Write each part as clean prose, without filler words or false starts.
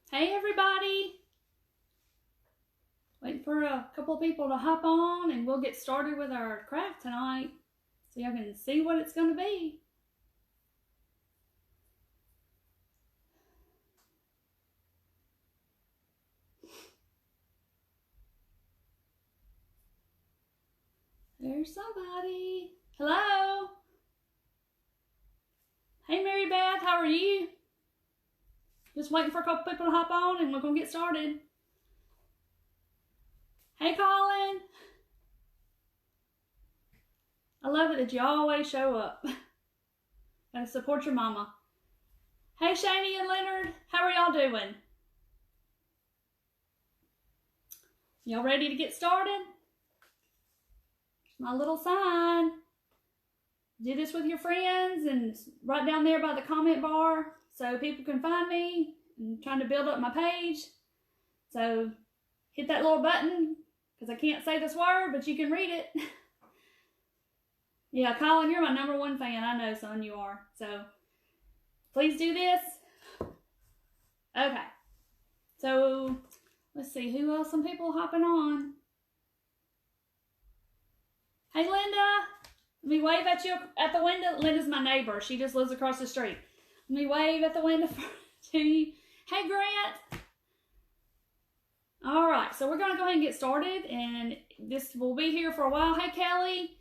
Hey everybody! Waiting for a couple of people to hop on and we'll get started with our craft tonight so y'all can see what it's going to be. There's somebody. Hello! Hey Mary Beth, how are you? Just waiting for a couple people to hop on and we're going to get started. Hey Colin! I love it that you always show up. Gotta support your mama. Hey Shani and Leonard, how are y'all doing? Y'all ready to get started? My little sign. Do this with your friends and right down there by the comment bar so people can find me. I'm trying to build up my page. So hit that little button because I can't say this word, but you can read it. Yeah, Colin, you're my #1 fan. I know, son, you are. So please do this. Okay. So let's see, who else? Some people hopping on. Hey, Linda. Let me wave at you at the window. Linda's my neighbor. She just lives across the street. Let me wave at the window to you. Hey, Grant. All right, so we're going to go ahead and get started, and this will be here for a while. Hey, Kelly.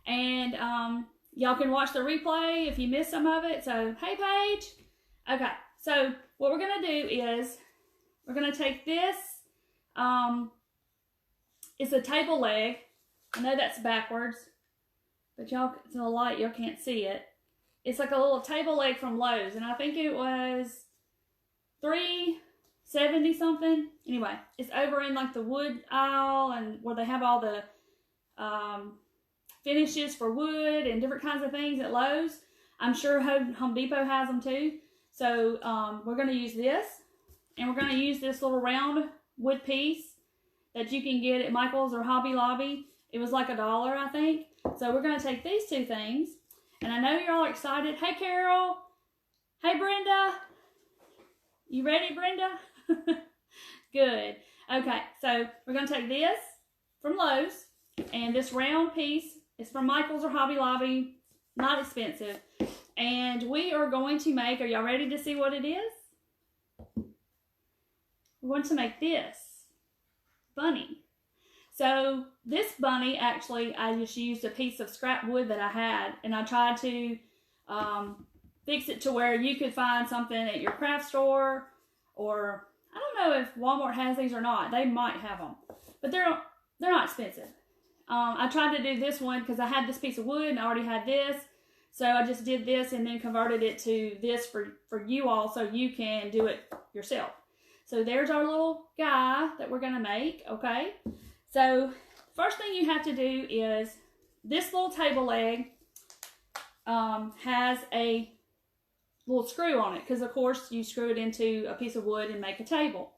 And y'all can watch the replay if you missed some of it. So, hey, Paige. Okay, so what we're going to do is we're going to take this. It's a table leg. I know that's backwards, but y'all, it's in the light, y'all can't see it. It's like a little table leg from Lowe's, and I think it was $3.70 something. Anyway, it's over in like the wood aisle and where they have all the finishes for wood and different kinds of things at Lowe's. I'm sure Home Depot has them too. So we're going to use this, and we're going to use this little round wood piece that you can get at Michael's or Hobby Lobby. It was like $1, I think. So we're going to take these two things, and I know you're all excited. Hey, Carol. Hey, Brenda. You ready, Brenda? Good. Okay, so we're going to take this from Lowe's, and this round piece is from Michael's or Hobby Lobby. Not expensive. And we are going to make, are y'all ready to see what it is? We're going to make this bunny. So this bunny, actually, I just used a piece of scrap wood that I had, and I tried to fix it to where you could find something at your craft store, or I don't know if Walmart has these or not. They might have them, but they're not expensive. I tried to do this one because I had this piece of wood and I already had this, so I just did this and then converted it to this for you all so you can do it yourself. So there's our little guy that we're going to make, okay? So first thing you have to do is this little table leg has a little screw on it because, of course, you screw it into a piece of wood and make a table.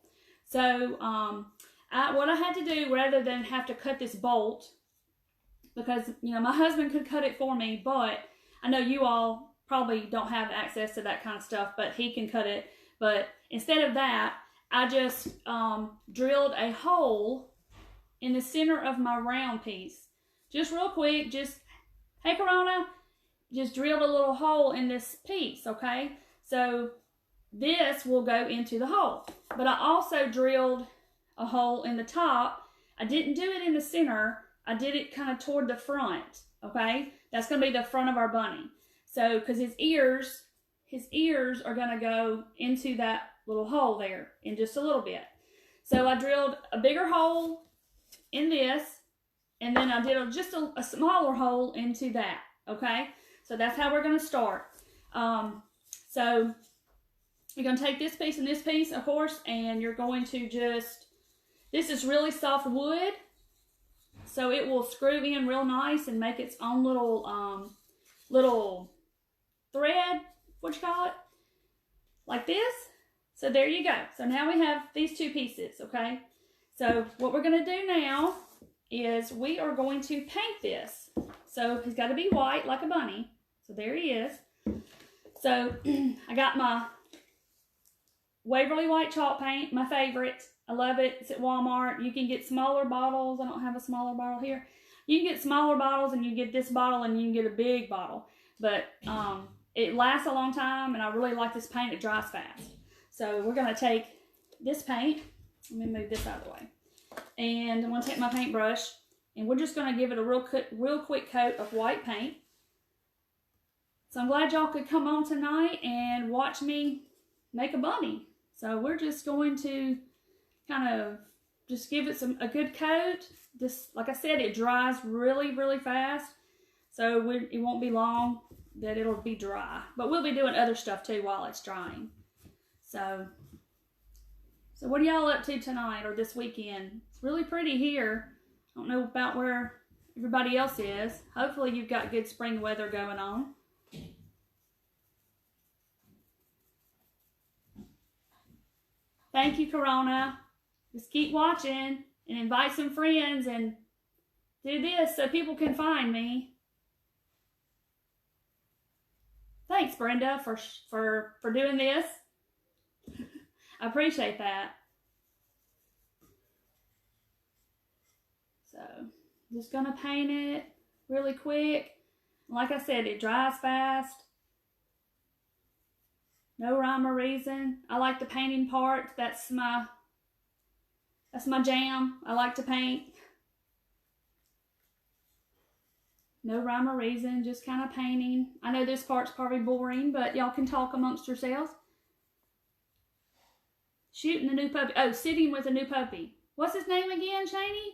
So what I had to do, rather than have to cut this bolt, because, you know, my husband could cut it for me, but I know you all probably don't have access to that kind of stuff, but he can cut it. But instead of that, I just drilled a hole in the center of my round piece. Just real quick, just, hey Corona, just drilled a little hole in this piece, okay? So this will go into the hole. But I also drilled a hole in the top. I didn't do it in the center. I did it kind of toward the front, okay? That's going to be the front of our bunny. So, because his ears are going to go into that little hole there in just a little bit. So I drilled a bigger hole in this, and then I did just a smaller hole into that, okay? So that's how we're going to start. So you're going to take this piece and this piece, of course, and you're going to just, this is really soft wood, so it will screw in real nice and make its own little thread, what you call it, like this. So there you go. So now we have these two pieces, okay? So what we're going to do now is we are going to paint this. So he's got to be white like a bunny. So there he is. So I got my Waverly White chalk paint, my favorite. I love it. It's at Walmart. You can get smaller bottles. I don't have a smaller bottle here. You can get smaller bottles, and you get this bottle, and you can get a big bottle. But it lasts a long time, and I really like this paint. It dries fast. So we're going to take this paint. Let me move this out of the way. And I'm going to take my paintbrush, and we're just going to give it a real quick coat of white paint. So I'm glad y'all could come on tonight and watch me make a bunny. So we're just going to kind of just give it a good coat. Just like I said, it dries really, really fast. So it won't be long that it'll be dry. But we'll be doing other stuff too while it's drying. So what are y'all up to tonight or this weekend? It's really pretty here. I don't know about where everybody else is. Hopefully you've got good spring weather going on. Thank you, Corona. Just keep watching and invite some friends and do this so people can find me. Thanks, Brenda, for doing this. I appreciate that. So, just gonna paint it really quick. Like I said, it dries fast. No rhyme or reason. I like the painting part. That's my jam. I like to paint. No rhyme or reason, just kind of painting. I know this part's probably boring, but y'all can talk amongst yourselves. Shooting a new puppy. Oh, sitting with a new puppy. What's his name again, Shani?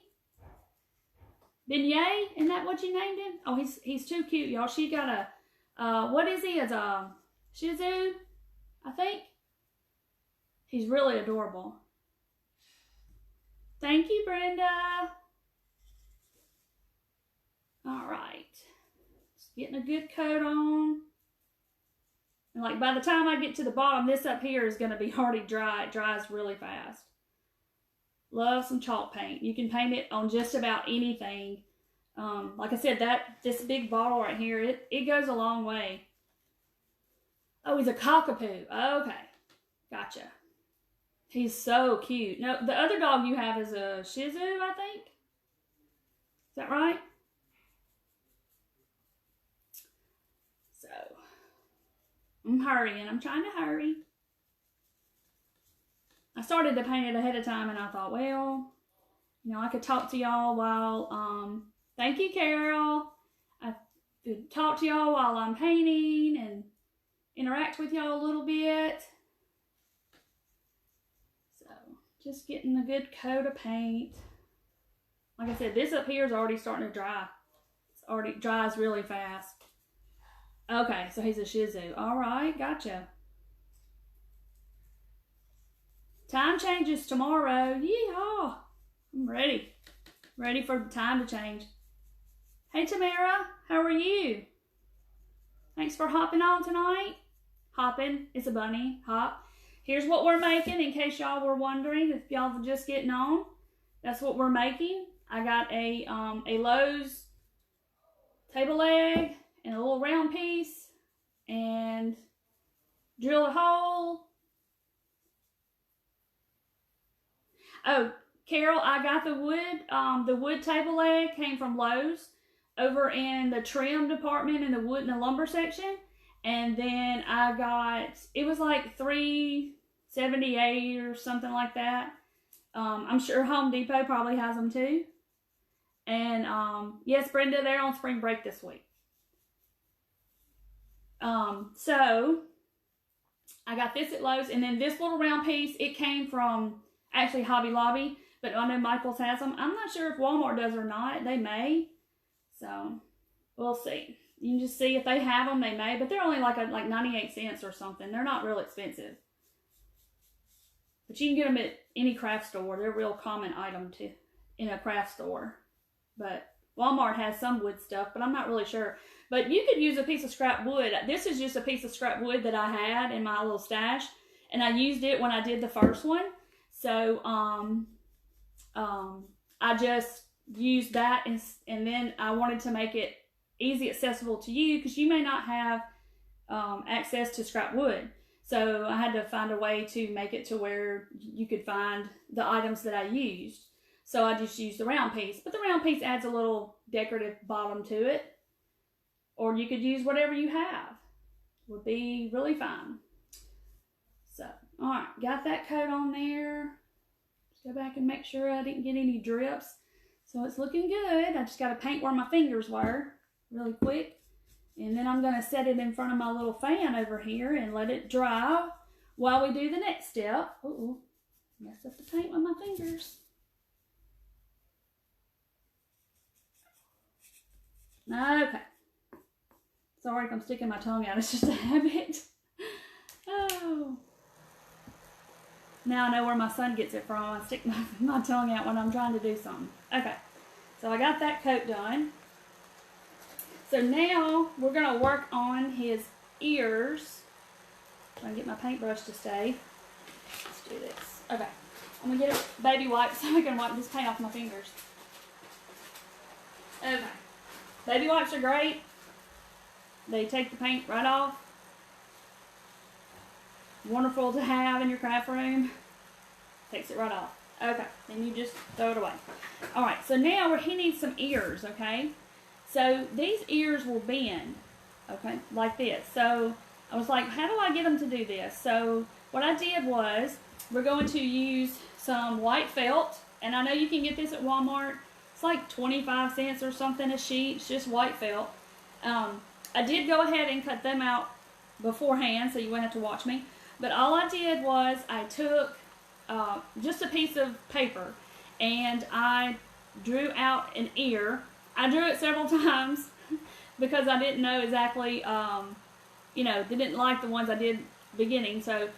Beignet? Isn't that what you named him? Oh, he's too cute, y'all. She got a, what is he? It's a Shih Tzu, I think. He's really adorable. Thank you, Brenda. All right. Just getting a good coat on. And like by the time I get to the bottom, this up here is going to be already dry. It dries really fast. Love some chalk paint. You can paint it on just about anything. Like I said, this big bottle right here, it goes a long way. Oh, he's a cockapoo. Okay. Gotcha. He's so cute. No, the other dog you have is a Shih Tzu, I think. Is that right? So, I'm hurrying. I'm trying to hurry. I started to paint it ahead of time, and I thought, well, you know, I could talk to y'all while, thank you, Carol. I could talk to y'all while I'm painting and interact with y'all a little bit. So, just getting a good coat of paint. Like I said, this up here is already starting to dry. It's already dries really fast. Okay, so he's a Shih Tzu. All right, gotcha. Time changes tomorrow. Yeehaw! I'm ready. Ready for the time to change. Hey, Tamara, how are you? Thanks for hopping on tonight. Hopping, it's a bunny, hop. Here's what we're making in case y'all were wondering, if y'all were just getting on. That's what we're making. I got a Lowe's table leg and a little round piece and drill a hole. Oh, Carol, I got the wood table leg came from Lowe's over in the trim department in the wood and the lumber section. And then I got, it was like $3.78 or something like that. I'm sure Home Depot probably has them too. And yes, Brenda, they're on spring break this week. So I got this at Lowe's, and then this little round piece, it came from actually Hobby Lobby, but I know Michael's has them. I'm not sure if Walmart does or not. They may. So we'll see. You can just see if they have them, they may, but they're only like 98 cents or something. They're not real expensive. But you can get them at any craft store. They're a real common item in a craft store. But Walmart has some wood stuff, but I'm not really sure. But you could use a piece of scrap wood. This is just a piece of scrap wood that I had in my little stash, and I used it when I did the first one. So I just used that, and then I wanted to make it easy accessible to you because you may not have access to scrap wood. So I had to find a way to make it to where you could find the items that I used. So I just used the round piece. But the round piece adds a little decorative bottom to it. Or you could use whatever you have. Would be really fine. So, alright, got that coat on there. Just go back and make sure I didn't get any drips. So it's looking good. I just got to paint where my fingers were really quick. And then I'm going to set it in front of my little fan over here and let it dry while we do the next step. Uh-oh, messed up the paint with my fingers. Okay. Sorry if I'm sticking my tongue out. It's just a habit. Oh. Now I know where my son gets it from. I stick my tongue out when I'm trying to do something. Okay. So I got that coat done. So now we're going to work on his ears. I'm going to get my paintbrush to stay. Let's do this. Okay. I'm going to get a baby wipe so I can wipe this paint off my fingers. Okay. Baby wipes are great. They take the paint right off. Wonderful to have in your craft room. Takes it right off. Okay, then you just throw it away. Alright, so now he needs some ears, okay? So these ears will bend, okay, like this. So I was like, how do I get them to do this? So what I did was, we're going to use some white felt. And I know you can get this at Walmart. It's like 25 cents or something a sheet. It's just white felt. I did go ahead and cut them out beforehand, so you wouldn't have to watch me. But all I did was I took just a piece of paper and I drew out an ear. I drew it several times because I didn't know exactly, you know, they didn't like the ones I did beginning. So, and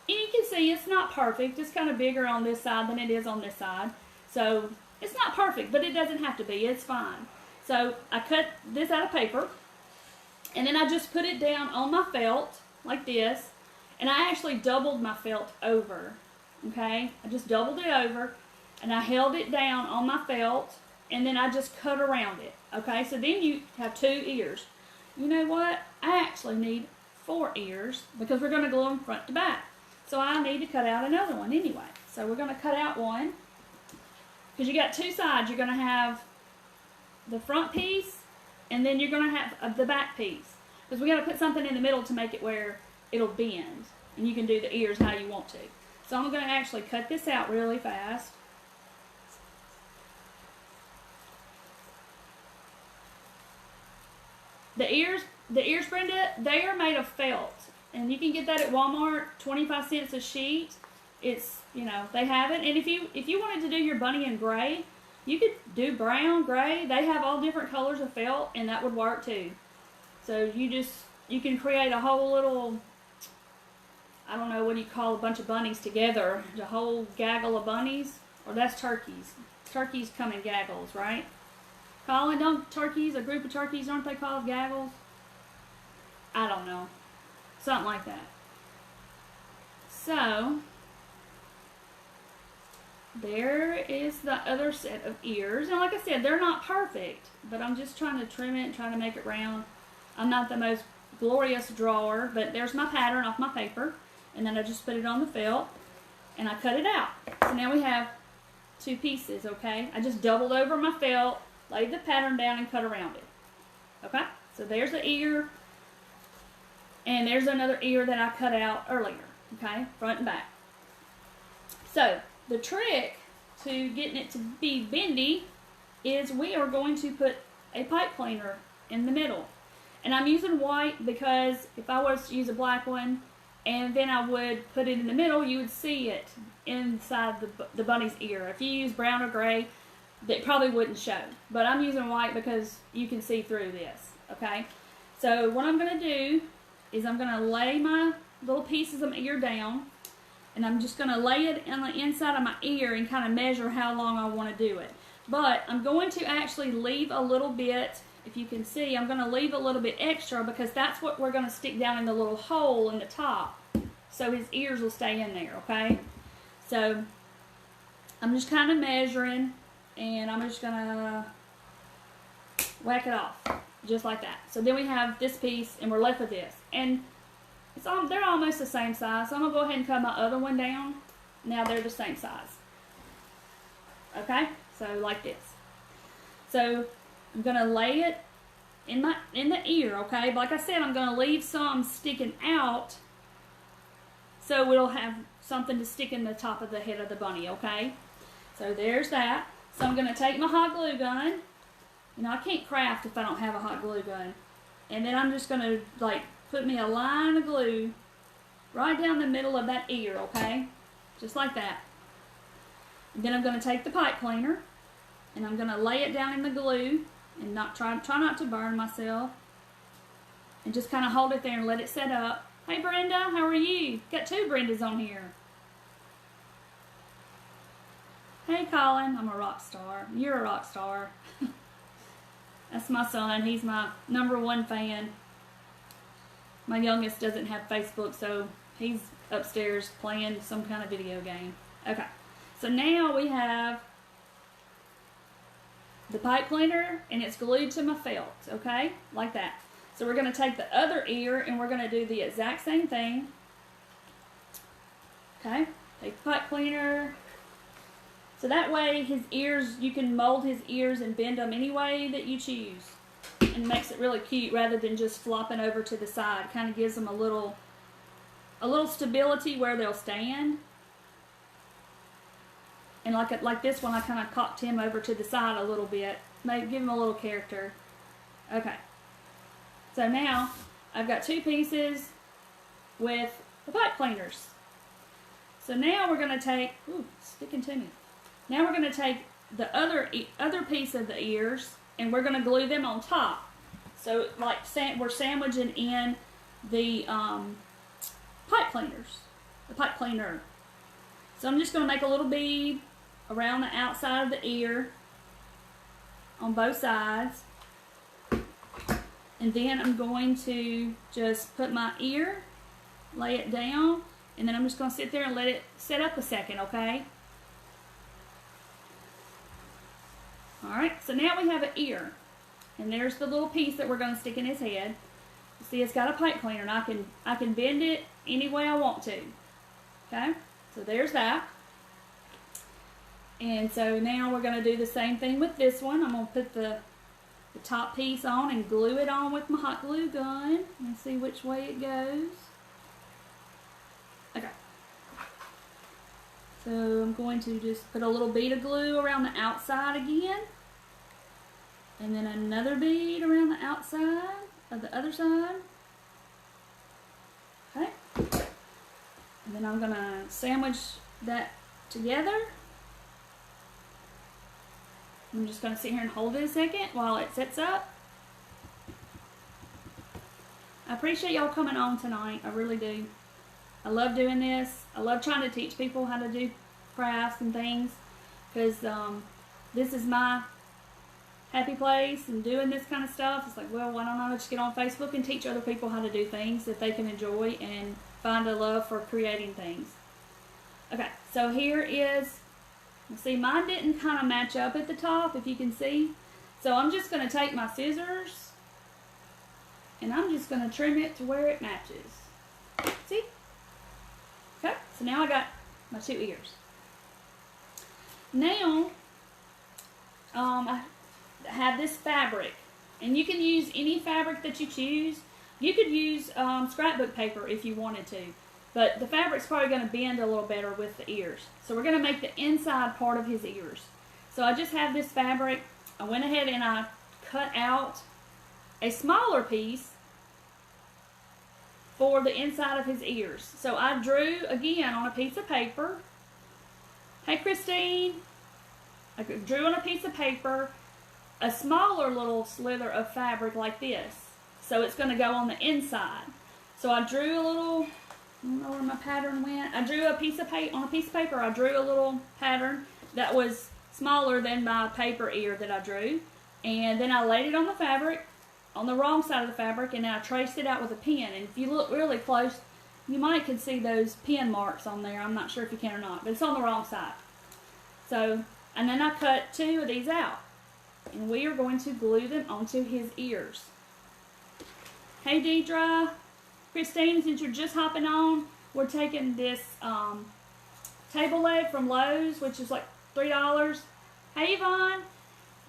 you can see it's not perfect. It's kind of bigger on this side than it is on this side. So it's not perfect, but it doesn't have to be. It's fine. So I cut this out of paper. And then I just put it down on my felt, like this. And I actually doubled my felt over, okay? I just doubled it over, and I held it down on my felt, and then I just cut around it, okay? So then you have 2 ears. You know what? I actually need 4 ears, because we're going to glue them front to back. So I need to cut out another one anyway. So we're going to cut out one, because you got 2 sides. You're going to have the front piece, and then you're going to have the back piece. Because we got to put something in the middle to make it where it'll bend. And you can do the ears how you want to. So I'm going to actually cut this out really fast. The ears, Brenda, they are made of felt. And you can get that at Walmart, 25 cents a sheet. It's, you know, they have it. And if you wanted to do your bunny in gray, you could do brown, gray. They have all different colors of felt, and that would work too. So you can create a whole little, I don't know, what do you call a bunch of bunnies together? A whole gaggle of bunnies? Or that's turkeys. Turkeys come in gaggles, right? Colin, don't turkeys, a group of turkeys, aren't they called gaggles? I don't know. Something like that. So there is the other set of ears. And like I said, they're not perfect, but I'm just trying to trim it and trying to make it round. I'm not the most glorious drawer, but there's my pattern off my paper. And then I just put it on the felt and I cut it out. So now we have 2 pieces, okay? I just doubled over my felt, laid the pattern down, and cut around it. Okay? So there's the ear. And there's another ear that I cut out earlier. Okay? Front and back. So the trick to getting it to be bendy is we are going to put a pipe cleaner in the middle. And I'm using white because if I was to use a black one and then I would put it in the middle, you would see it inside the bunny's ear. If you use brown or gray, it probably wouldn't show. But I'm using white because you can see through this. Okay? So what I'm going to do is I'm going to lay my little pieces of ear down. And I'm just going to lay it on the inside of my ear and kind of measure how long I want to do it. But I'm going to actually leave a little bit, if you can see, I'm going to leave a little bit extra because that's what we're going to stick down in the little hole in the top. So his ears will stay in there, okay? So I'm just kind of measuring and I'm just going to whack it off just like that. So then we have this piece and we're left with this. And They're almost the same size. So I'm going to go ahead and cut my other one down. Now they're the same size. Okay? So like this. So I'm going to lay it in the ear, okay? But like I said, I'm going to leave some sticking out so it'll have something to stick in the top of the head of the bunny, okay? So there's that. So I'm going to take my hot glue gun. You know, I can't craft if I don't have a hot glue gun. And then I'm just going to, like, put me a line of glue right down the middle of that ear, okay? Just like that. And then I'm going to take the pipe cleaner and I'm going to lay it down in the glue and try not to burn myself. And just kind of hold it there and let it set up. Hey Brenda, how are you? Got two Brendas on here. Hey Colin, I'm a rock star. You're a rock star. That's my son. He's my #1 fan. My youngest doesn't have Facebook, so he's upstairs playing some kind of video game. Okay, so now we have the pipe cleaner and it's glued to my felt, okay? Like that. So we're going to take the other ear and we're going to do the exact same thing. Okay, take the pipe cleaner. So that way his ears, you can mold his ears and bend them any way that you choose. And makes it really cute rather than just flopping over to the side. Kind of gives them a little stability where they'll stand. And like this one, I kind of cocked him over to the side a little bit. Maybe give him a little character. Okay. So now I've got two pieces with the pipe cleaners. So now we're going to take, ooh, sticking to me. Now we're going to take the other piece of the ears and we're going to glue them on top. So like we're sandwiching in the pipe cleaners, the pipe cleaner. So I'm just going to make a little bead around the outside of the ear on both sides. And then I'm going to just put my ear, lay it down, and then I'm just going to sit there and let it set up a second, okay? Alright, so now we have an ear. And there's the little piece that we're going to stick in his head. You see, it's got a pipe cleaner, and I can bend it any way I want to. Okay? So there's that. And so now we're going to do the same thing with this one. I'm going to put the top piece on and glue it on with my hot glue gun. And see which way it goes. Okay. So I'm going to just put a little bead of glue around the outside again. And then another bead around the outside of the other side. Okay. And then I'm going to sandwich that together. I'm just going to sit here and hold it a second while it sets up. I appreciate y'all coming on tonight. I really do. I love doing this. I love trying to teach people how to do crafts and things. Because this is my happy place and doing this kind of stuff. It's like, well, why don't I just get on Facebook and teach other people how to do things that they can enjoy and find a love for creating things. Okay, so here is, see, mine didn't kind of match up at the top, if you can see. So I'm just going to take my scissors and I'm just going to trim it to where it matches. See? Okay, so now I got my two ears. Now, I have this fabric, and you can use any fabric that you choose. You could use scrapbook paper if you wanted to, but the fabric's probably going to bend a little better with the ears. So we're going to make the inside part of his ears. So I just have this fabric. I went ahead and I cut out a smaller piece for the inside of his ears. So I drew again on a piece of paper. Hey Christine. I drew on a piece of paper a smaller little slither of fabric like this. So it's going to go on the inside. So I drew a little, I don't know where my pattern went. I drew a piece of paper, on a piece of paper I drew a little pattern that was smaller than my paper ear that I drew. And then I laid it on the fabric, on the wrong side of the fabric, and then I traced it out with a pen. And if you look really close, you might can see those pen marks on there. I'm not sure if you can or not, but it's on the wrong side. So, and then I cut two of these out. And we are going to glue them onto his ears. Hey Deidre. Christine, since you're just hopping on, we're taking this table leg from Lowe's, which is like $3. Hey Yvonne,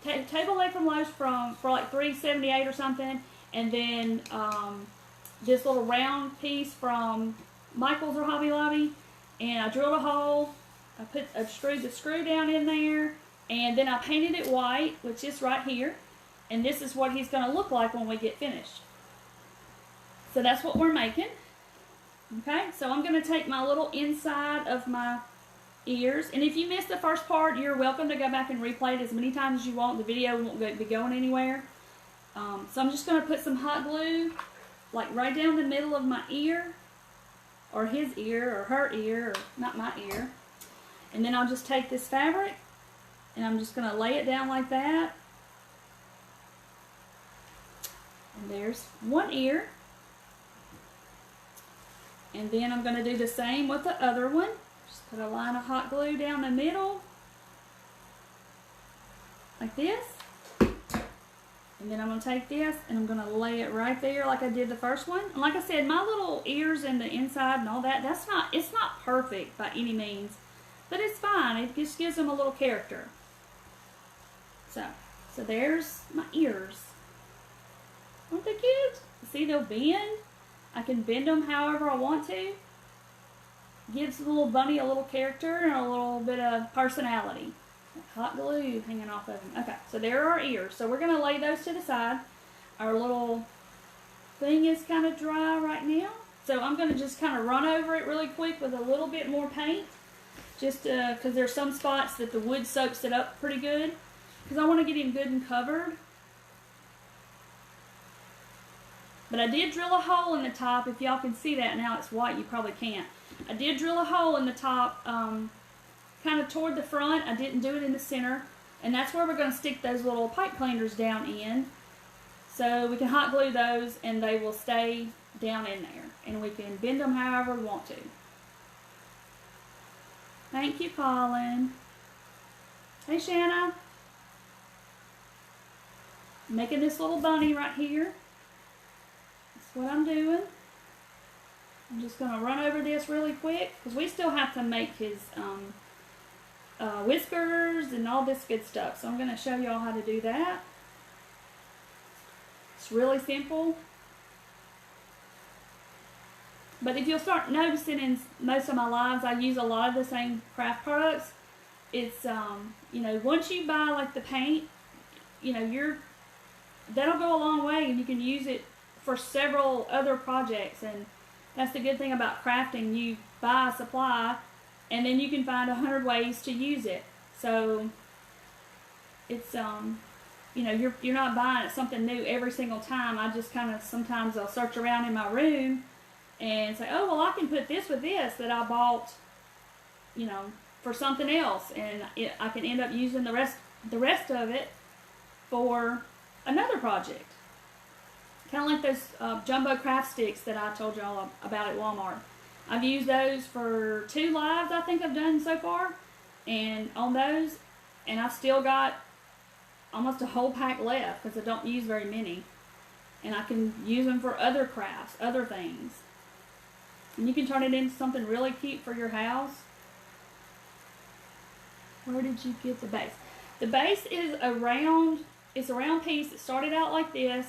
table leg from Lowe's for like $3.78 or something, and then this little round piece from Michael's or Hobby Lobby, and I drilled a hole. I screwed the screw down in there, and then I painted it white, which is right here, and this is what he's going to look like when we get finished. So that's what we're making. Okay, so I'm going to take my little inside of my ears, and if you missed the first part, you're welcome to go back and replay it as many times as you want. The video won't be going anywhere. So I'm just going to put some hot glue like right down the middle of my ear, or his ear, or her ear, or not my ear. And then I'll just take this fabric and I'm just going to lay it down like that. And there's one ear. And then I'm going to do the same with the other one. Just put a line of hot glue down the middle, like this. And then I'm going to take this and I'm going to lay it right there like I did the first one. And like I said, my little ears and the inside and all that, it's not perfect by any means. But it's fine. It just gives them a little character. So there's my ears. Aren't they cute? See, they'll bend. I can bend them however I want to. Gives the little bunny a little character and a little bit of personality. Hot glue hanging off of them. Okay, so there are our ears. So we're going to lay those to the side. Our little thing is kind of dry right now. So I'm going to just kind of run over it really quick with a little bit more paint. Just because there's some spots that the wood soaks it up pretty good. Because I want to get him good and covered. But I did drill a hole in the top. If y'all can see that now, it's white. You probably can't. I did drill a hole in the top, kind of toward the front. I didn't do it in the center. And that's where we're going to stick those little pipe cleaners down in. So we can hot glue those and they will stay down in there. And we can bend them however we want to. Thank you, Colin. Hey, Shanna. I'm making this little bunny right here. That's what I'm doing. I'm just going to run over this really quick because we still have to make his whiskers and all this good stuff. So I'm going to show y'all how to do that. It's really simple. But if you'll start noticing in most of my lives, I use a lot of the same craft products. It's, you know, once you buy like the paint, you know, that'll go a long way and you can use it for several other projects. And that's the good thing about crafting. You buy a supply and then you can find 100 ways to use it. So it's, you know, you're not buying something new every single time. I just kind of, sometimes I'll search around in my room and say, oh, well, I can put this with this that I bought, you know, for something else. And I can end up using the rest of it for another project. Kind of like those jumbo craft sticks that I told y'all about at Walmart. I've used those for 2 lives I think I've done so far. And on those, and I've still got almost a whole pack left because I don't use very many. And I can use them for other crafts, other things. And you can turn it into something really cute for your house. Where did you get the base? The base is it's a round piece. It started out like this.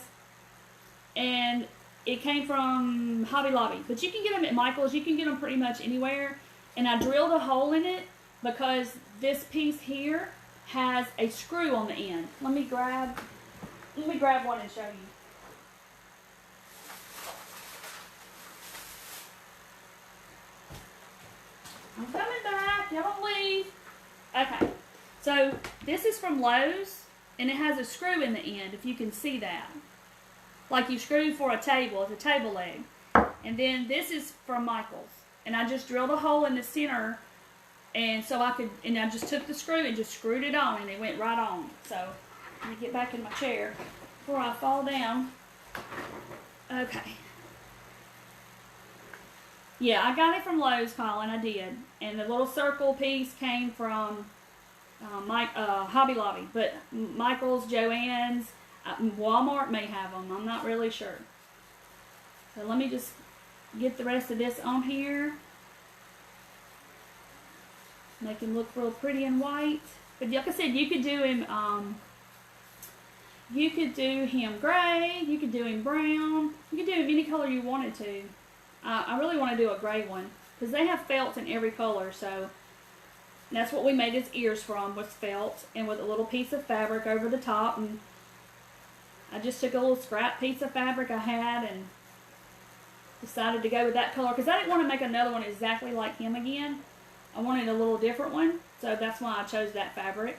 And it came from Hobby Lobby. But you can get them at Michael's. You can get them pretty much anywhere. And I drilled a hole in it because this piece here has a screw on the end. Let me grab one and show you. I'm coming back. Y'all don't leave. Okay. So this is from Lowe's, and it has a screw in the end, if you can see that. Like you screw for a table, it's a table leg. And then this is from Michael's. And I just drilled a hole in the center, and so I just took the screw and just screwed it on, and it went right on. So let me get back in my chair before I fall down. Okay. Yeah, I got it from Lowe's, Colin, I did. And the little circle piece came from Hobby Lobby. But Michael's, Joann's, Walmart may have them. I'm not really sure. So let me just get the rest of this on here. Make him look real pretty and white. But like I said, you could do him gray, you could do him brown, you could do him any color you wanted to. I really want to do a gray one because they have felts in every color, so that's what we made his ears from, was felt, and with a little piece of fabric over the top. And I just took a little scrap piece of fabric I had and decided to go with that color because I didn't want to make another one exactly like him again. I wanted a little different one, so that's why I chose that fabric.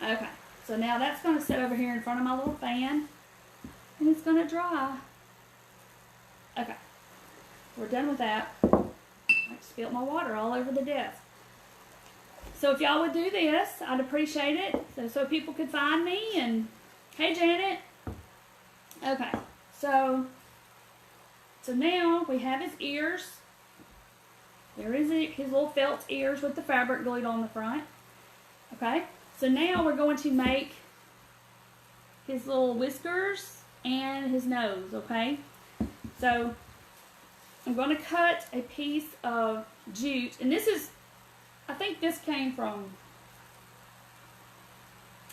Okay, so now that's going to sit over here in front of my little fan, and it's going to dry. Okay, we're done with that. I spilled my water all over the desk. So if y'all would do this, I'd appreciate it, so people could find me. And hey, Janet. Okay, so now we have his ears. There is his little felt ears with the fabric glued on the front. Okay, so now we're going to make his little whiskers and his nose, okay? So I'm going to cut a piece of jute, and this is, I think this came from,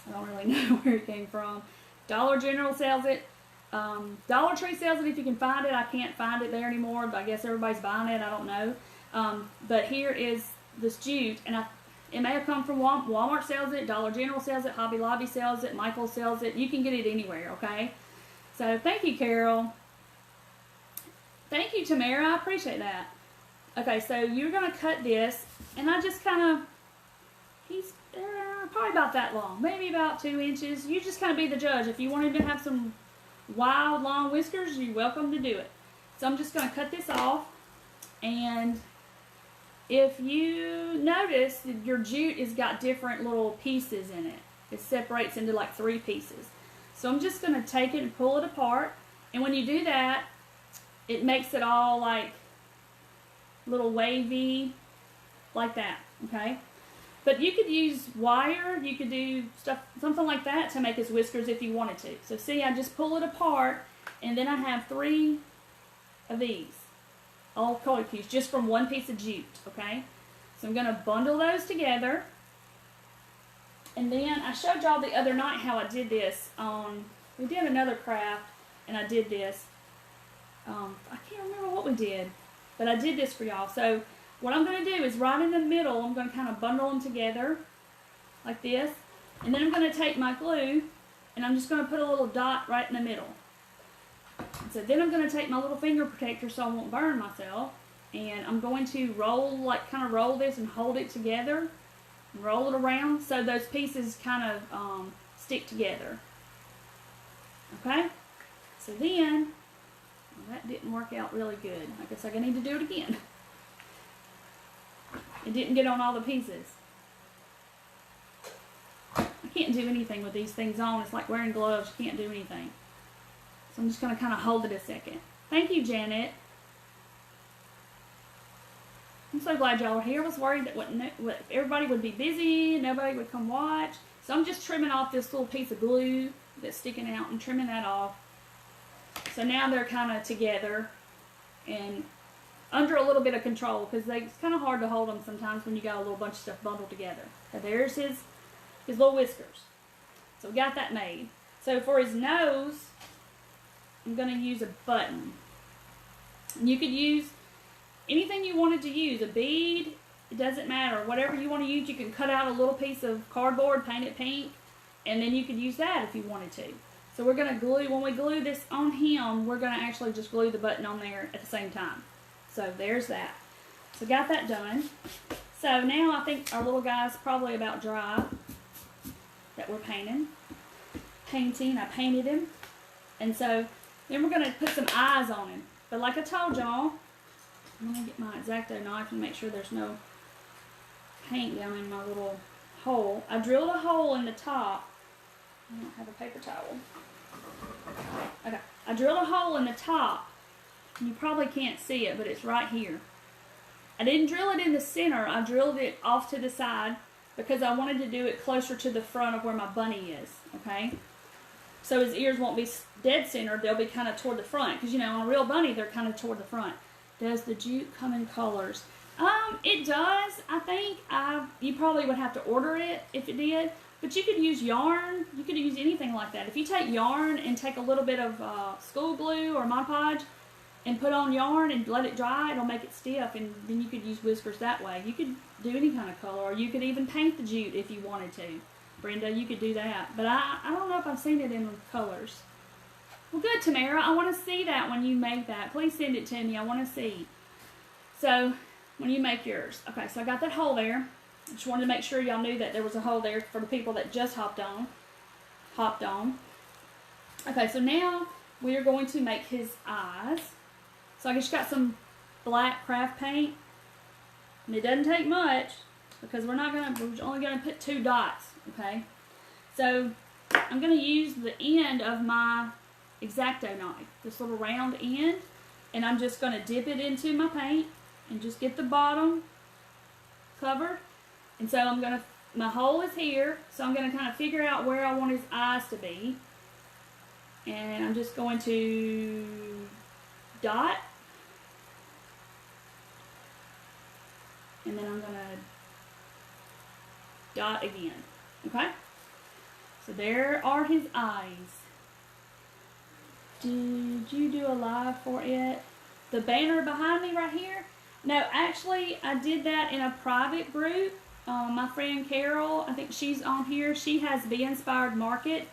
I don't really know where it came from. Dollar General sells it. Dollar Tree sells it if you can find it. I can't find it there anymore, but I guess everybody's buying it. I don't know. But here is this jute, and it may have come from Walmart sells it, Dollar General sells it, Hobby Lobby sells it, Michaels sells it. You can get it anywhere, okay? So thank you, Carol. Thank you, Tamara. I appreciate that. Okay, so you're going to cut this, and I just kind of, he's probably about that long, maybe about 2 inches. You just kind of be the judge. If you want him to have some wild, long whiskers, you're welcome to do it. So I'm just going to cut this off, and if you notice, your jute has got different little pieces in it. It separates into like 3 pieces. So I'm just going to take it and pull it apart, and when you do that, it makes it all like little wavy, like that, okay? But you could use wire, you could do stuff, something like that to make his whiskers if you wanted to. So see, I just pull it apart, and then I have 3 of these, all color cues, just from 1 piece of jute, okay? So I'm going to bundle those together. And then I showed y'all the other night how I did this on, we did another craft, and I did this. I can't remember what we did, but I did this for y'all. So what I'm going to do is right in the middle, I'm going to kind of bundle them together like this. And then I'm going to take my glue, and I'm just going to put a little dot right in the middle. And so then I'm going to take my little finger protector so I won't burn myself, and I'm going to roll, like kind of roll this and hold it together, and roll it around so those pieces kind of stick together. Okay? So then, well, that didn't work out really good. I guess I need to do it again. It didn't get on all the pieces. I can't do anything with these things on. It's like wearing gloves. You can't do anything. So I'm just going to kind of hold it a second. Thank you, Janet. I'm so glad y'all were here. I was worried that everybody would be busy, nobody would come watch. So I'm just trimming off this little piece of glue that's sticking out and trimming that off. So now they're kind of together and under a little bit of control, because it's kind of hard to hold them sometimes when you got a little bunch of stuff bundled together. So there's his little whiskers. So we got that made. So for his nose, I'm going to use a button. And you could use anything you wanted to use. A bead, it doesn't matter. Whatever you want to use, you can cut out a little piece of cardboard, paint it pink, and then you could use that if you wanted to. So we're going to glue, when we glue this on him, we're going to actually just glue the button on there at the same time. So there's that. So got that done. So now I think our little guy's probably about dry that we're painting. I painted him. And so then we're going to put some eyes on him. But like I told y'all, I'm going to get my X-Acto knife and make sure there's no paint down in my little hole. I drilled a hole in the top. I don't have a paper towel. Okay. I drilled a hole in the top. You probably can't see it, but it's right here. I didn't drill it in the center. I drilled it off to the side because I wanted to do it closer to the front of where my bunny is, okay? so his ears won't be dead center. They'll be kind of toward the front. Because, you know, on a real bunny, they're kind of toward the front. Does the jute come in colors? It does. I think you probably would have to order it if it did. But you could use yarn. You could use anything like that. If you take yarn and take a little bit of school glue or Mod Podge and put on yarn and let it dry, it'll make it stiff, and then you could use whiskers that way. You could do any kind of color, or you could even paint the jute if you wanted to. Brenda, you could do that. But I don't know if I've seen it in colors. Well, good, Tamara. I want to see that when you make that. Please send it to me. I want to see. So, when you make yours. Okay, so I got that hole there. I just wanted to make sure y'all knew that there was a hole there for the people that just hopped on. Okay, so now we are going to make his eyes. So I just got some black craft paint. And it doesn't take much because we're only gonna put 2 dots, okay? So I'm gonna use the end of my X-Acto knife, this little round end, and I'm just gonna dip it into my paint and just get the bottom covered. And so my hole is here, so I'm gonna kind of figure out where I want his eyes to be. And I'm just going to dot. And then I'm going to dot again. Okay? So there are his eyes. Did you do a live for it? The banner behind me right here? No, actually, I did that in a private group. My friend Carol, I think she's on here. She has Be Inspired Market.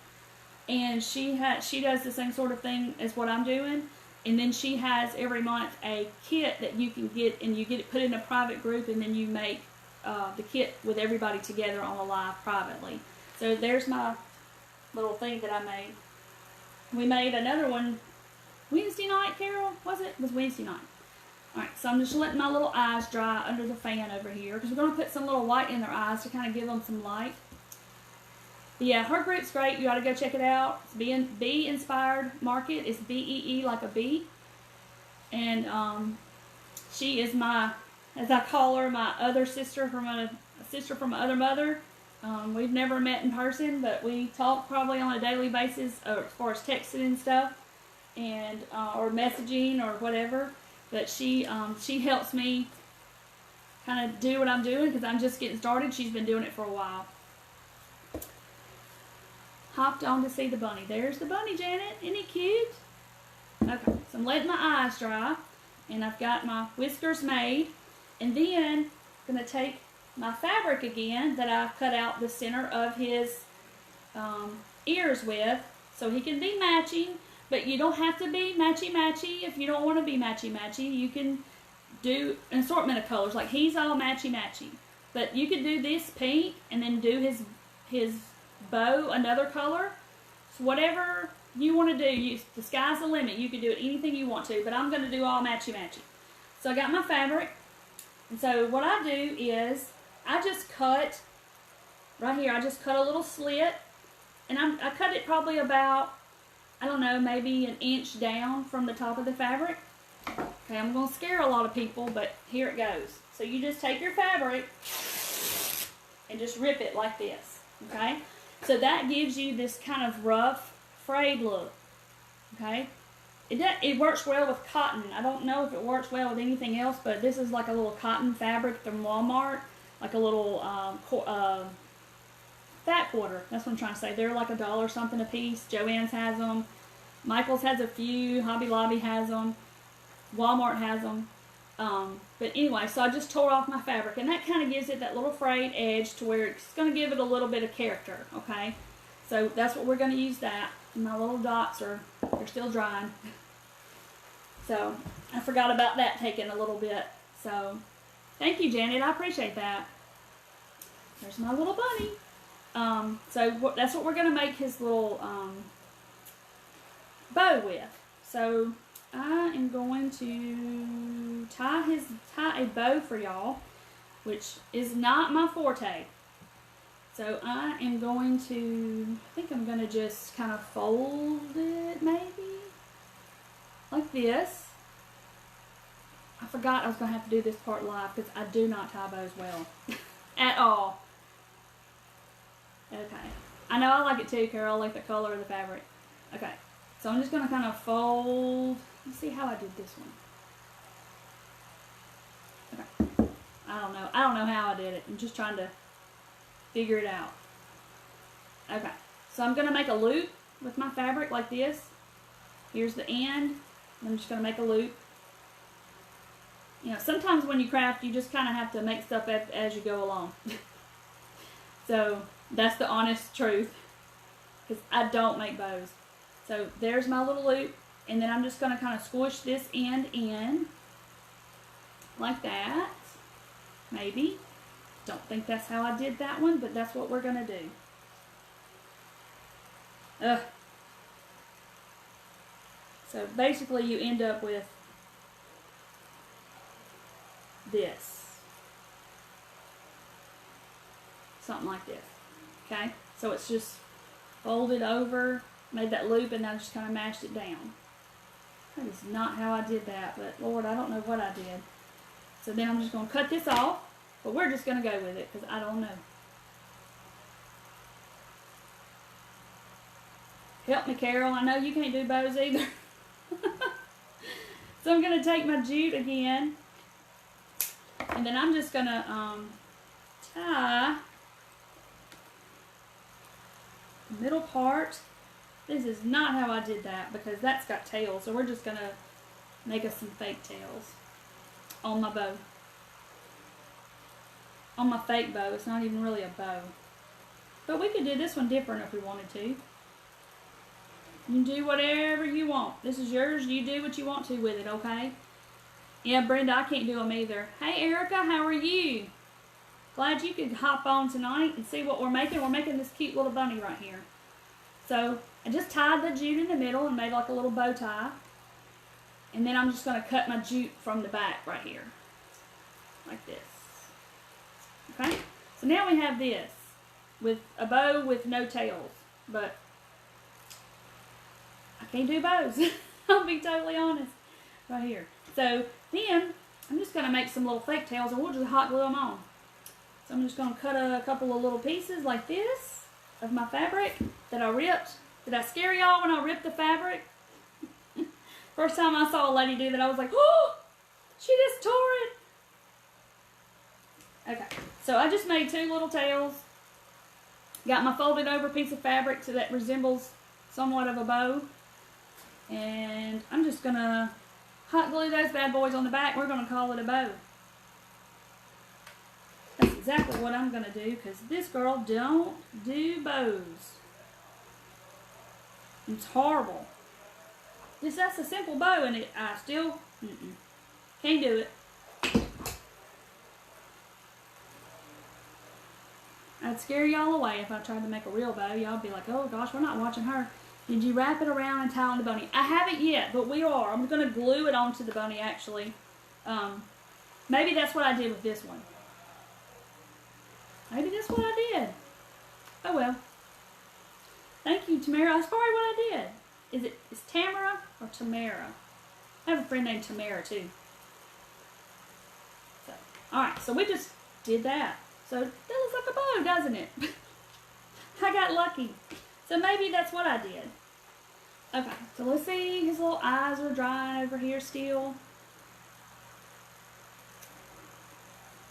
And she does the same sort of thing as what I'm doing. And then she has every month a kit that you can get, and you get it put in a private group, and then you make the kit with everybody together on a live privately. So there's my little thing that I made. We made another one Wednesday night, Carol, was it? It was Wednesday night. Alright, so I'm just letting my little eyes dry under the fan over here, because we're going to put some little white in their eyes to kind of give them some light. But yeah, her group's great. You ought to go check it out. It's Be Inspired Market. It's B-E-E like a bee. And she is my, as I call her, my other sister from a sister from my other mother. We've never met in person, but we talk probably on a daily basis as far as texting and stuff, and or messaging or whatever. But she helps me kind of do what I'm doing because I'm just getting started. She's been doing it for a while. Hopped on to see the bunny. There's the bunny, Janet. Isn't he cute? Okay, so I'm letting my eyes dry, and I've got my whiskers made, and then I'm going to take my fabric again that I cut out the center of his ears with, so he can be matching, but you don't have to be matchy-matchy. If you don't want to be matchy-matchy, you can do an assortment of colors. Like, he's all matchy-matchy, but you could do this pink and then do his bow another color. So whatever you want to do, the sky's the limit. You can do it anything you want to, but I'm going to do all matchy-matchy. So I got my fabric, and so what I do is I just cut right here. I just cut a little slit, and I cut it probably about, I don't know, maybe an inch down from the top of the fabric. Okay, I'm going to scare a lot of people, but here it goes. So you just take your fabric and just rip it like this, okay? So that gives you this kind of rough, frayed look, okay? It works well with cotton. I don't know if it works well with anything else, but this is like a little cotton fabric from Walmart, like a little fat quarter. That's what I'm trying to say. They're like $1 something a piece. Joann's has them. Michael's has a few. Hobby Lobby has them. Walmart has them. But anyway, so I just tore off my fabric, and that kind of gives it that little frayed edge to where it's going to give it a little bit of character, okay? So that's what we're going to use that. My little dots they're still drying. So I forgot about that taking a little bit. So thank you, Janet. I appreciate that. There's my little bunny. So that's what we're going to make his little bow with. So I am going to tie a bow for y'all, which is not my forte. So I am going to, I think I'm going to just kind of fold it maybe like this. I forgot I was going to have to do this part live because I do not tie bows well at all. Okay. I know I like it too, Carol. I like the color of the fabric. Okay, so I'm just going to kind of fold. Let's see how I did this one. Okay, I don't know. I don't know how I did it. I'm just trying to figure it out. Okay, so I'm going to make a loop with my fabric like this. Here's the end. I'm just going to make a loop. You know, sometimes when you craft, you just kind of have to make stuff as you go along. So that's the honest truth, because I don't make bows. So there's my little loop, and then I'm just going to kind of squish this end in like that. Maybe. Don't think that's how I did that one, but that's what we're going to do. Ugh. So basically you end up with this. Something like this. Okay? So it's just folded over, made that loop, and I just kind of mashed it down. That is not how I did that, but Lord, I don't know what I did. So then I'm just going to cut this off, but we're just going to go with it because I don't know. Help me, Carol. I know you can't do bows either. So I'm going to take my jute again, and then I'm just going to tie the middle part. This is not how I did that because that's got tails, so we're just going to make us some fake tails on my bow. On my fake bow. It's not even really a bow. But we could do this one different if we wanted to. You can do whatever you want. This is yours. You do what you want to with it, okay? Yeah, Brenda, I can't do them either. Hey, Erica, how are you? Glad you could hop on tonight and see what we're making. We're making this cute little bunny right here. So I just tied the jute in the middle and made like a little bow tie. And then I'm just going to cut my jute from the back right here. Like this. Okay? So now we have this with a bow with no tails. But I can't do bows. I'll be totally honest. Right here. So then I'm just going to make some little fake tails and we'll just hot glue them on. So I'm just going to cut a couple of little pieces like this of my fabric that I ripped. Did I scare y'all when I ripped the fabric? First time I saw a lady do that, I was like, oh, she just tore it. Okay, so I just made two little tails. Got my folded over piece of fabric so that resembles somewhat of a bow. And I'm just going to hot glue those bad boys on the back. We're going to call it a bow. That's exactly what I'm going to do because this girl don't do bows. It's horrible. That's a simple bow and I still can't do it. I'd scare y'all away if I tried to make a real bow. Y'all be like, oh gosh, we're not watching her. Did you wrap it around and tie on the bunny? I haven't yet, but we are. I'm going to glue it onto the bunny, actually. Maybe that's what I did with this one. Maybe that's what I did. Oh, well. Thank you, Tamara. That's probably what I did. Is Tamara or Tamara? I have a friend named Tamara, too. So, alright, so we just did that. So, that looks like a bow, doesn't it? I got lucky. So maybe that's what I did. Okay, so let's see. His little eyes are dry over here still.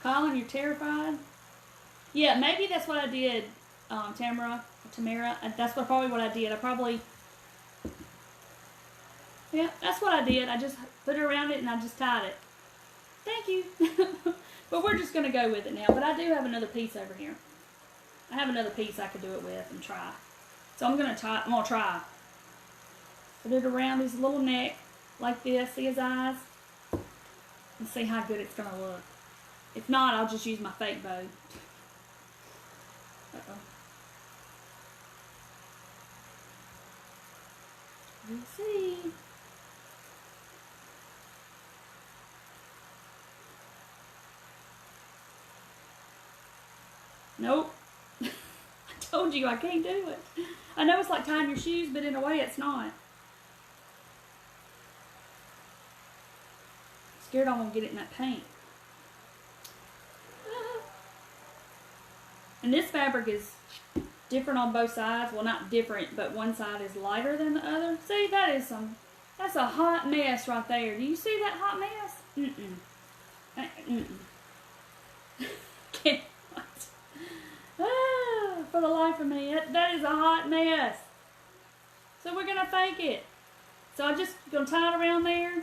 Colin, you're terrified? Yeah, maybe that's what I did, Tamara. That's probably what I did. Yeah, that's what I did. I just put it around it and I just tied it. Thank you. But we're just going to go with it now. But I do have another piece over here. I have another piece I could do it with and try. So I'm gonna try. Put it around his little neck like this. See his eyes? And see how good it's gonna look. If not, I'll just use my fake bow. Uh-oh. We'll see. Nope. I told you I can't do it. I know it's like tying your shoes, but in a way it's not. Scared I won't get it in that paint. And this fabric is different on both sides. Well, not different, but one side is lighter than the other. See, that's a hot mess right there. Do you see that hot mess? Can't. For the life of me, that is a hot mess. So we're gonna fake it. So I'm just gonna tie it around there,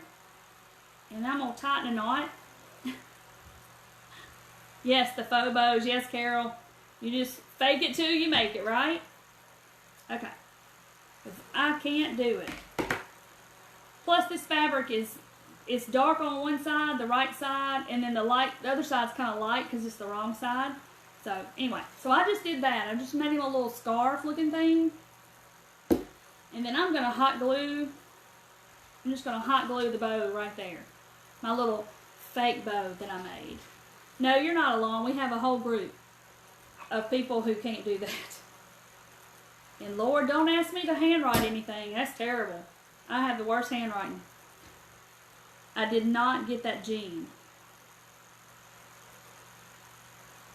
and I'm gonna tighten a knot. Yes, the faux bows. Yes, Carol. You just fake it till you make it, right? Okay. Because I can't do it. Plus, this fabric it's dark on one side, the right side, and then the other side's kind of light because it's the wrong side. So, anyway. So, I just did that. I just made him a little scarf looking thing. And then I'm going to hot glue. I'm just going to hot glue the bow right there. My little fake bow that I made. No, you're not alone. We have a whole group of people who can't do that. And Lord, don't ask me to handwrite anything. That's terrible. I have the worst handwriting. I did not get that gene.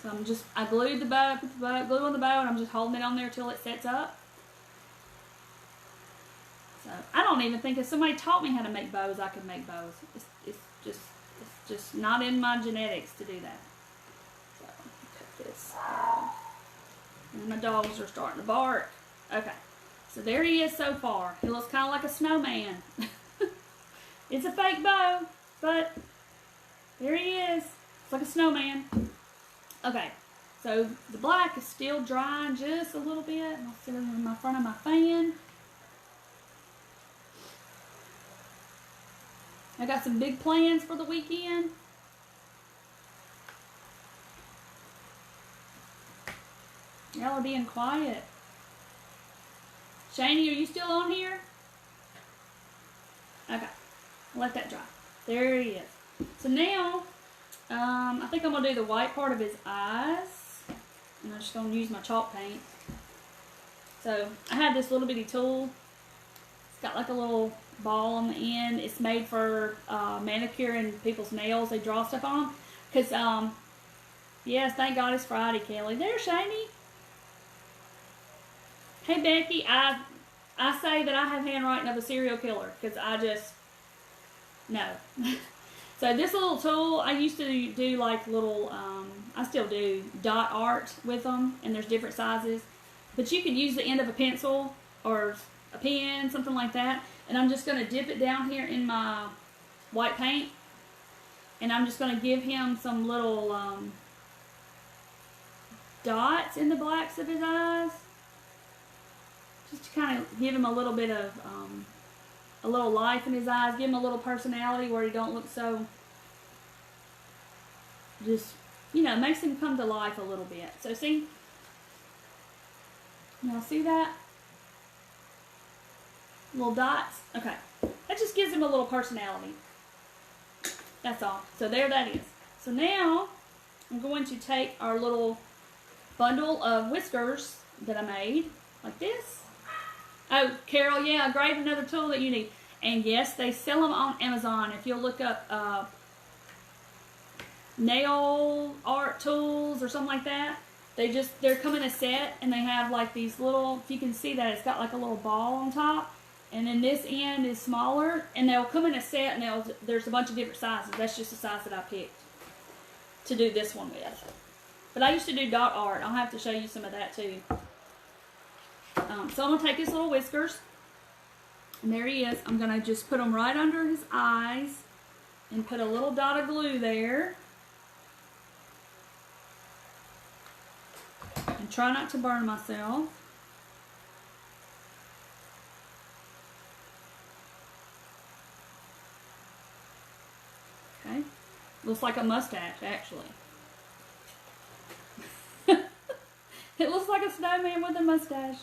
So I glued the bow, put the glue on the bow, and I'm just holding it on there till it sets up. So I don't even think if somebody taught me how to make bows, I could make bows. It's just not in my genetics to do that. So cut this. And my dogs are starting to bark. Okay. So there he is so far. He looks kind of like a snowman. It's a fake bow, but there he is. It's like a snowman. Okay, so the black is still drying just a little bit. I'll sit it in the front of my fan. I got some big plans for the weekend. Y'all are being quiet. Shani, are you still on here? Okay. Let that dry. There he is. So now, I think I'm going to do the white part of his eyes. And I'm just going to use my chalk paint. So, I have this little bitty tool. It's got like a little ball on the end. It's made for manicuring people's nails. They draw stuff on them. Because, yes, thank God it's Friday, Kelly. There's Shani. Hey, Becky. I say that I have handwriting of a serial killer. Because I just... No. So this little tool, I used to do like little, I still do dot art with them, and there's different sizes. But you could use the end of a pencil or a pen, something like that. And I'm just going to dip it down here in my white paint. And I'm just going to give him some little dots in the blacks of his eyes. Just to kind of give him a little bit of... a little life in his eyes, give him a little personality where he don't look so, just, you know, makes him come to life a little bit. So see, y'all see that? Little dots. Okay, that just gives him a little personality. That's all. So there that is. So now, I'm going to take our little bundle of whiskers that I made, like this. Oh, Carol, yeah, grab another tool that you need. And yes, they sell them on Amazon. If you'll look up nail art tools or something like that, they're come in a set, and they have like these little, if you can see that, it's got like a little ball on top. And then this end is smaller, and they'll come in a set, and there's a bunch of different sizes. That's just the size that I picked to do this one with. But I used to do dot art. I'll have to show you some of that too. So I'm going to take his little whiskers, and there he is. I'm going to just put them right under his eyes and put a little dot of glue there. And try not to burn myself. Okay. Looks like a mustache, actually. It looks like a snowman with a mustache.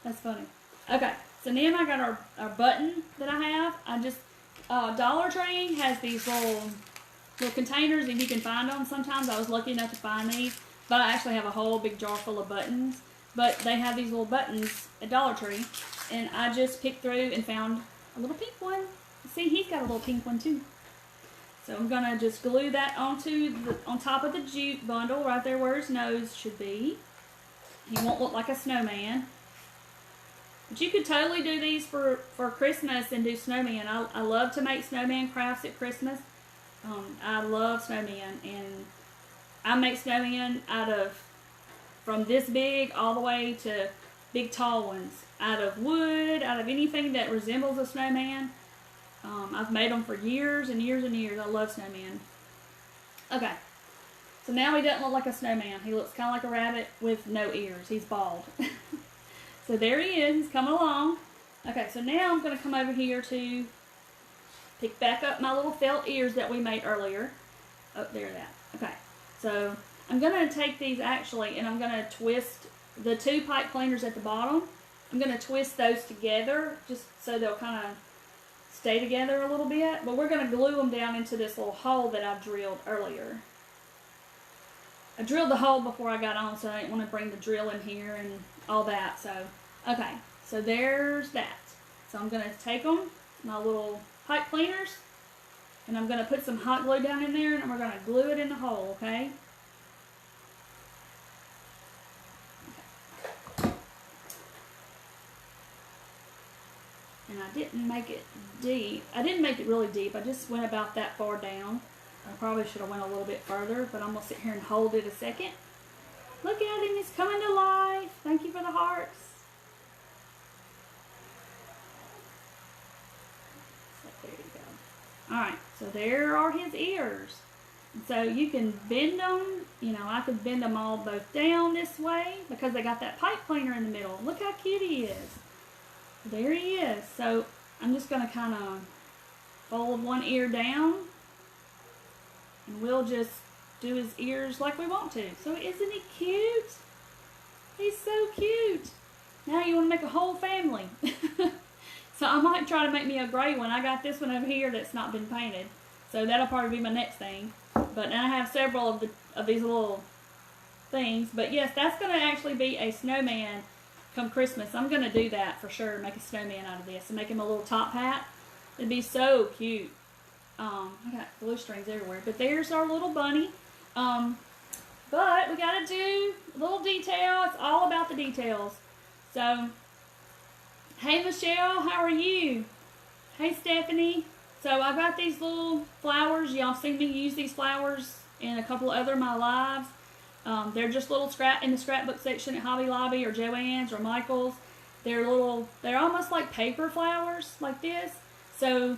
That's funny. Okay, so then I got our button that I have. I just, Dollar Tree has these little containers, and you can find them. Sometimes I was lucky enough to find these, but I actually have a whole big jar full of buttons. But they have these little buttons at Dollar Tree, and I just picked through and found a little pink one. See, he's got a little pink one too. So I'm gonna just glue that on top of the jute bundle, right there where his nose should be. He won't look like a snowman. But you could totally do these for Christmas and do snowman. I love to make snowman crafts at Christmas. I love snowman, and I make snowman out of, from this big all the way to big tall ones, out of wood, out of anything that resembles a snowman. I've made them for years and years and years. I love snowman. Okay, so now he doesn't look like a snowman. He looks kind of like a rabbit with no ears. He's bald. So there he is. He's coming along. Okay, so now I'm going to come over here to pick back up my little felt ears that we made earlier. Oh, there that. Okay, so I'm going to take these actually, and I'm going to twist the two pipe cleaners at the bottom. I'm going to twist those together just so they'll kind of stay together a little bit. But we're going to glue them down into this little hole that I drilled earlier. I drilled the hole before I got on, so I didn't want to bring the drill in here and all that. So, okay, so there's that. So I'm going to take them, my little pipe cleaners, and I'm going to put some hot glue down in there, and we're going to glue it in the hole, okay? And I didn't make it deep. I didn't make it really deep. I just went about that far down. I probably should have went a little bit further, but I'm going to sit here and hold it a second. Look at him. He's coming to life. Thank you for the hearts. So there you go. Alright, so there are his ears. And so you can bend them. You know, I could bend them all both down this way because they got that pipe cleaner in the middle. Look how cute he is. There he is. So I'm just going to kind of fold one ear down, and we'll just do his ears like we want to. So isn't he cute? He's so cute. Now you want to make a whole family. So I might try to make me a gray one. I got this one over here that's not been painted. So that'll probably be my next thing. But now I have several of these little things. But yes, that's going to actually be a snowman come Christmas. I'm going to do that for sure. Make a snowman out of this and make him a little top hat. It'd be so cute. I got glue strings everywhere. But there's our little bunny. But we got to do a little detail. It's all about the details. So, hey Michelle, how are you? Hey Stephanie. So I got these little flowers. Y'all seen me use these flowers in a couple of other of my lives. They're just little in the scrapbook section at Hobby Lobby or Joann's or Michael's. They're almost like paper flowers like this. So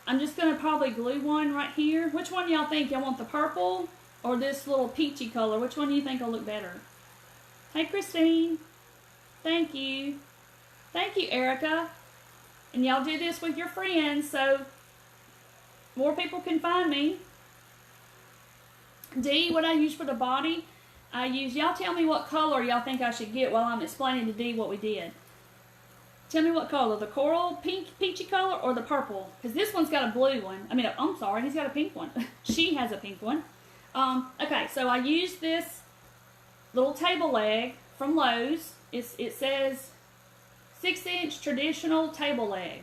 I'm just going to probably glue one right here. Which one y'all think? Y'all want the purple or this little peachy color? Which one do you think will look better? Hey Christine. Thank you. Thank you, Erica. And y'all do this with your friends so more people can find me. D, what I use for the body, y'all tell me what color y'all think I should get while I'm explaining to D what we did. Tell me what color, the coral pink peachy color or the purple? Because this one's got a blue one. I mean, I'm sorry, he's got a pink one. She has a pink one. Okay, so I used this little table leg from Lowe's. It says 6-inch traditional table leg.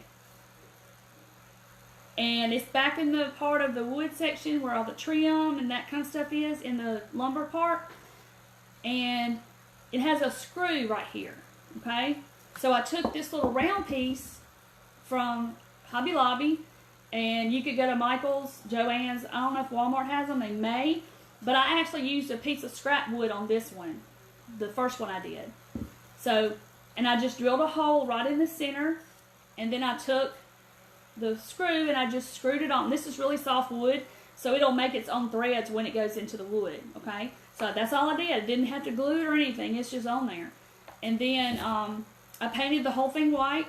And it's back in the part of the wood section where all the trim and that kind of stuff is in the lumber part. And it has a screw right here, okay? So I took this little round piece from Hobby Lobby, and you could go to Michael's, Joann's. I don't know if Walmart has them. They may. But I actually used a piece of scrap wood on this one, the first one I did. So, and I just drilled a hole right in the center, and then I took the screw and I just screwed it on. This is really soft wood, so it'll make its own threads when it goes into the wood, okay? So that's all I did. I didn't have to glue it or anything. It's just on there. And then I painted the whole thing white.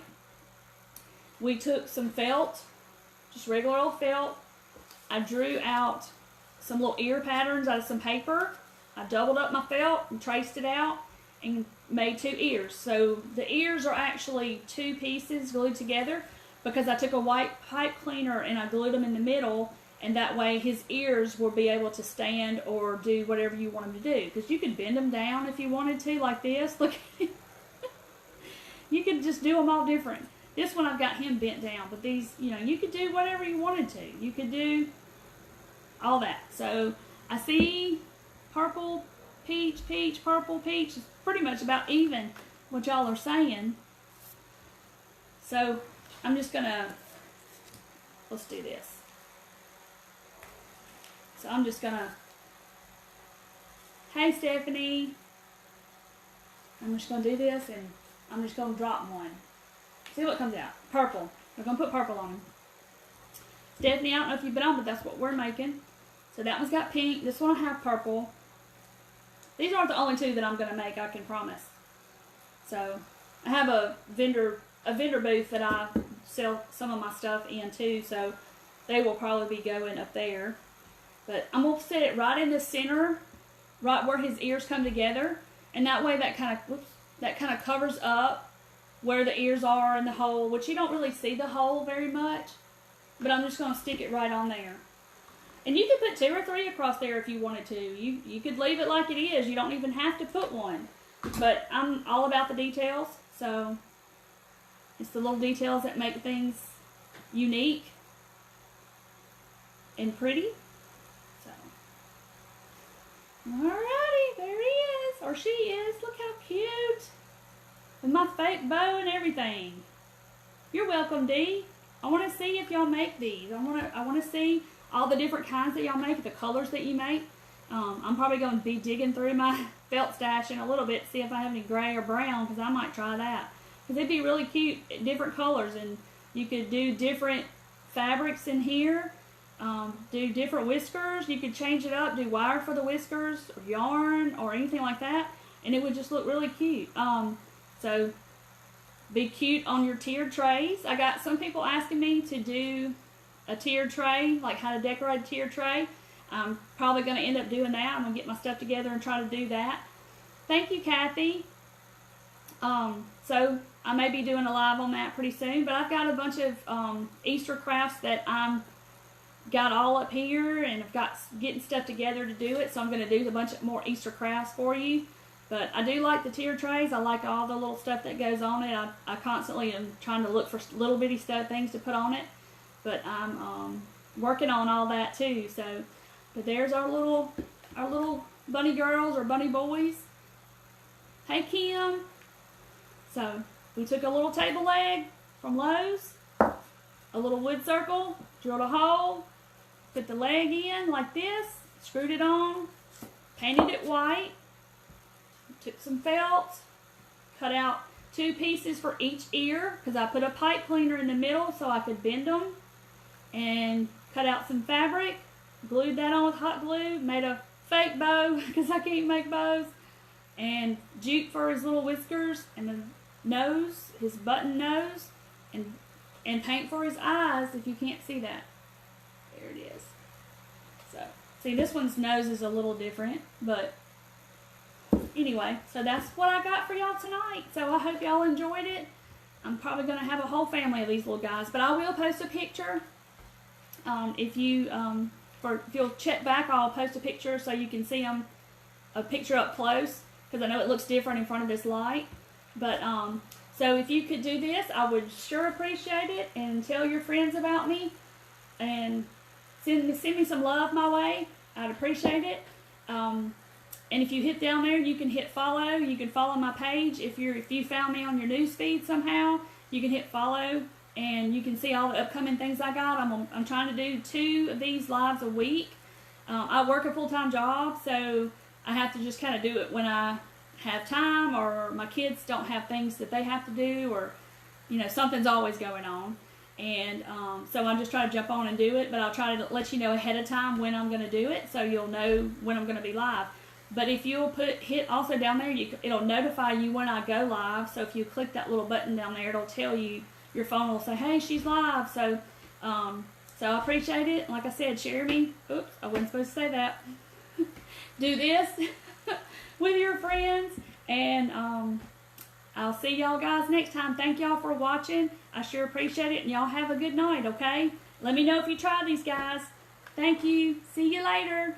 We took some felt, just regular old felt. I drew out some little ear patterns out of some paper. I doubled up my felt and traced it out and made 2 ears. So the ears are actually 2 pieces glued together because I took a white pipe cleaner and I glued them in the middle, and that way his ears will be able to stand or do whatever you want them to do. Because you could bend them down if you wanted to, like this. Look at it. You could just do them all different. This one I've got him bent down, but these, you know, you could do whatever you wanted to. You could do all that. So I see purple, peach, peach, purple, peach. It's pretty much about even what y'all are saying. So I'm just gonna, let's do this. So I'm just gonna, hey Stephanie, I'm just gonna do this and I'm just gonna drop one. See what comes out. Purple. We're gonna put purple on them. Stephanie, I don't know if you've been on, but that's what we're making. So that one's got pink. This one will have purple. These aren't the only two that I'm gonna make, I can promise. So I have a vendor booth that I sell some of my stuff in too, so they will probably be going up there. But I'm gonna set it right in the center, right where his ears come together, and that way that kind of covers up where the ears are in the hole, which you don't really see the hole very much. But I'm just gonna stick it right on there. And you could put 2 or 3 across there if you wanted to. You could leave it like it is. You don't even have to put one. But I'm all about the details, so it's the little details that make things unique and pretty. So, alrighty, there he is, or she is. Look how cute, with my fake bow and everything. You're welcome, Dee. I want to see if y'all make these. I want to see all the different kinds that y'all make, the colors that you make. I'm probably going to be digging through my felt stash in a little bit to see if I have any gray or brown, because I might try that. Because it'd be really cute, different colors, and you could do different fabrics in here, do different whiskers. You could change it up, do wire for the whiskers, or yarn, or anything like that, and it would just look really cute. So be cute on your tiered trays. I got some people asking me to do a tiered tray, like how to decorate a tiered tray. I'm probably going to end up doing that. I'm going to get my stuff together and try to do that. Thank you, Kathy. So I may be doing a live on that pretty soon, but I've got a bunch of Easter crafts that I'm got all up here, and I've got getting stuff together to do it, so I'm going to do a bunch of more Easter crafts for you. But I do like the tier trays. I like all the little stuff that goes on it. I constantly am trying to look for little bitty stuff, things to put on it, but I'm working on all that too. So, but there's our little bunny girls or bunny boys. Hey Kim. So we took a little table leg from Lowe's, a little wood circle, drilled a hole, put the leg in like this, screwed it on, painted it white, took some felt, cut out 2 pieces for each ear, because I put a pipe cleaner in the middle so I could bend them, and cut out some fabric, glued that on with hot glue, made a fake bow because I can't make bows, and jute for his little whiskers and the nose, his button nose, and paint for his eyes if you can't see that. There it is. So, see, this one's nose is a little different, but anyway, so that's what I got for y'all tonight. So I hope y'all enjoyed it. I'm probably going to have a whole family of these little guys, but I will post a picture. If you'll check back, I'll post a picture so you can see them, a picture up close, because I know it looks different in front of this light. But so if you could do this, I would sure appreciate it, and tell your friends about me, and send me some love my way. I'd appreciate it. And if you hit down there, you can hit follow. You can follow my page. If you found me on your news feed somehow, you can hit follow, and you can see all the upcoming things I got. I'm trying to do 2 of these lives a week. I work a full-time job, so I have to just kind of do it when I have time, or my kids don't have things that they have to do, or something's always going on. And so I just try to jump on and do it, but I'll try to let you know ahead of time when I'm going to do it, so you'll know when I'm going to be live. But if you'll hit also down there, it'll notify you when I go live. So if you click that little button down there, it'll tell you, your phone will say, hey, she's live. So so I appreciate it. Like I said, share me. Oops, I wasn't supposed to say that. Do this with your friends. And I'll see y'all guys next time. Thank y'all for watching. I sure appreciate it. And y'all have a good night, okay? Let me know if you try these, guys. Thank you. See you later.